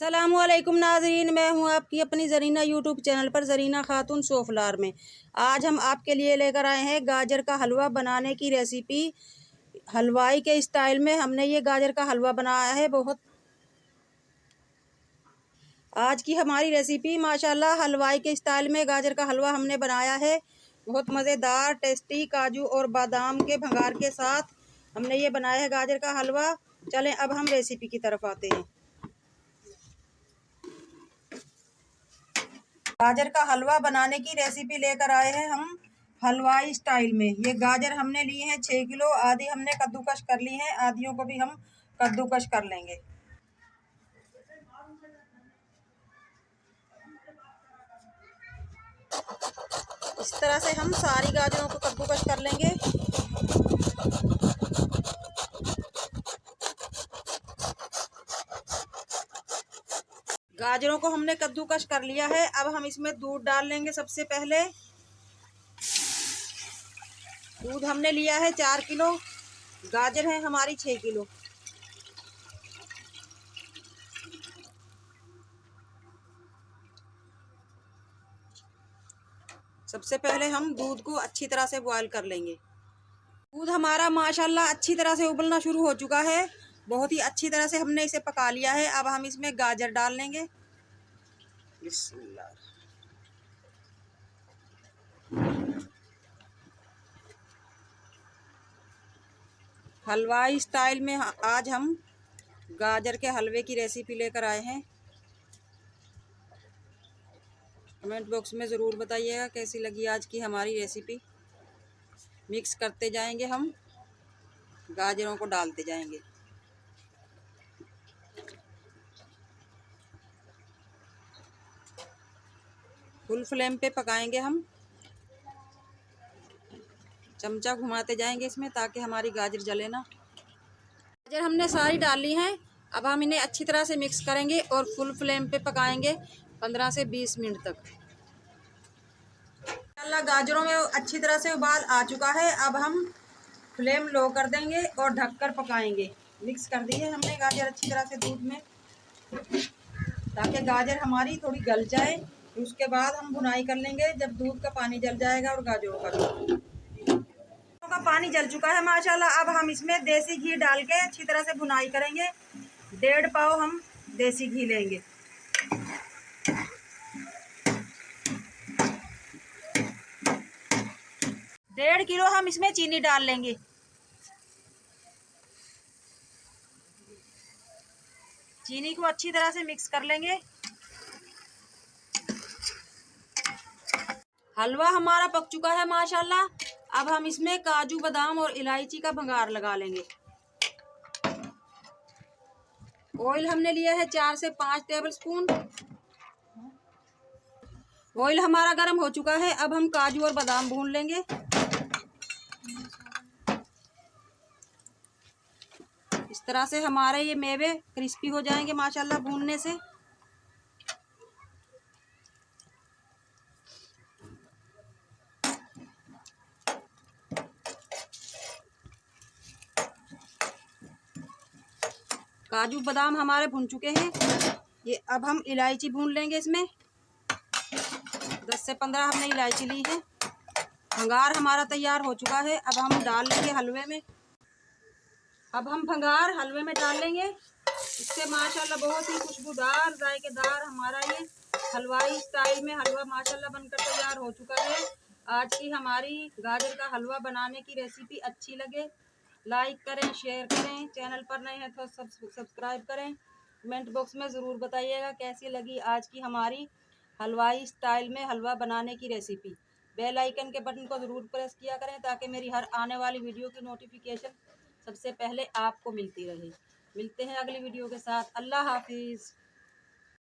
अस्सलामुअलैकुम नाज़रीन, मैं हूं आपकी अपनी ज़रीना यूट्यूब चैनल पर ज़रीना खातून सोफलार में। आज हम आपके लिए लेकर आए हैं गाजर का हलवा बनाने की रेसिपी। हलवाई के स्टाइल में हमने ये गाजर का हलवा बनाया है। आज की हमारी रेसिपी माशाल्लाह हलवाई के स्टाइल में गाजर का हलवा हमने बनाया है। बहुत मज़ेदार टेस्टी काजू और बादाम के भंगार के साथ हमने ये बनाया है गाजर का हलवा। चलें अब हम रेसिपी की तरफ आते हैं। गाजर का हलवा बनाने की रेसिपी लेकर आए हैं हम हलवाई स्टाइल में। ये गाजर हमने लिए हैं 6 किलो। आधी हमने कद्दूकश कर ली हैं, आधियों को भी हम कद्दूकश कर लेंगे। इस तरह से हम सारी गाजरों को कद्दूकश कर लेंगे। गाजरों को हमने कद्दूकश कर लिया है। अब हम इसमें दूध डाल लेंगे। सबसे पहले दूध हमने लिया है 4 किलो। गाजर है हमारी 6 किलो। सबसे पहले हम दूध को अच्छी तरह से बॉयल कर लेंगे। दूध हमारा माशाल्लाह अच्छी तरह से उबलना शुरू हो चुका है। बहुत ही अच्छी तरह से हमने इसे पका लिया है। अब हम इसमें गाजर डाल लेंगे। बिस्मिल्लाह। हलवाई स्टाइल में आज हम गाजर के हलवे की रेसिपी लेकर आए हैं। कमेंट बॉक्स में ज़रूर बताइएगा कैसी लगी आज की हमारी रेसिपी। मिक्स करते जाएंगे, हम गाजरों को डालते जाएंगे। फुल फ्लेम पे पकाएंगे हम। चमचा घुमाते जाएंगे इसमें ताकि हमारी गाजर जले ना। गाजर हमने सारी डाल ली हैं। अब हम इन्हें अच्छी तरह से मिक्स करेंगे और फुल फ्लेम पे पकाएंगे 15 से 20 मिनट तक। गाजरों में अच्छी तरह से उबाल आ चुका है। अब हम फ्लेम लो कर देंगे और ढककर पकाएंगे। मिक्स कर दी है हमने गाजर अच्छी तरह से दूध में, ताकि गाजर हमारी थोड़ी गल जाए। उसके बाद हम भुनाई कर लेंगे जब दूध का पानी जल जाएगा और गाजरों का पानी जल चुका है माशाल्लाह। अब हम इसमें देसी घी डाल के अच्छी तरह से भुनाई करेंगे। 1.5 पाव हम देसी घी लेंगे। डेढ़ किलो हम इसमें चीनी डाल लेंगे। चीनी को अच्छी तरह से मिक्स कर लेंगे। हलवा हमारा पक चुका है माशाल्लाह। अब हम इसमें काजू बादाम और इलायची का भंगार लगा लेंगे। ऑयल हमने लिया है 4 से 5 टेबलस्पून। ऑयल हमारा गर्म हो चुका है। अब हम काजू और बादाम भून लेंगे। इस तरह से हमारे ये मेवे क्रिस्पी हो जाएंगे माशाल्लाह भूनने से। काजू बादाम हमारे भून चुके हैं। ये अब हम इलायची भून लेंगे इसमें। 10 से 15 हमने इलायची ली है। भंगार हमारा तैयार हो चुका है। अब हम डाल लेंगे हलवे में। अब हम भंगार हलवे में डाल लेंगे। इससे माशाल्लाह बहुत ही खुशबूदार जायकेदार हमारा ये हलवाई स्टाइल में हलवा माशाल्लाह बनकर तैयार हो चुका है। आज की हमारी गाजर का हलवा बनाने की रेसिपी अच्छी लगे लाइक करें, शेयर करें। चैनल पर नए हैं तो सब्सक्राइब करें। कमेंट बॉक्स में ज़रूर बताइएगा कैसी लगी आज की हमारी हलवाई स्टाइल में हलवा बनाने की रेसिपी। बेल आइकन के बटन को ज़रूर प्रेस किया करें ताकि मेरी हर आने वाली वीडियो की नोटिफिकेशन सबसे पहले आपको मिलती रहे। मिलते हैं अगली वीडियो के साथ। अल्लाह हाफिज़।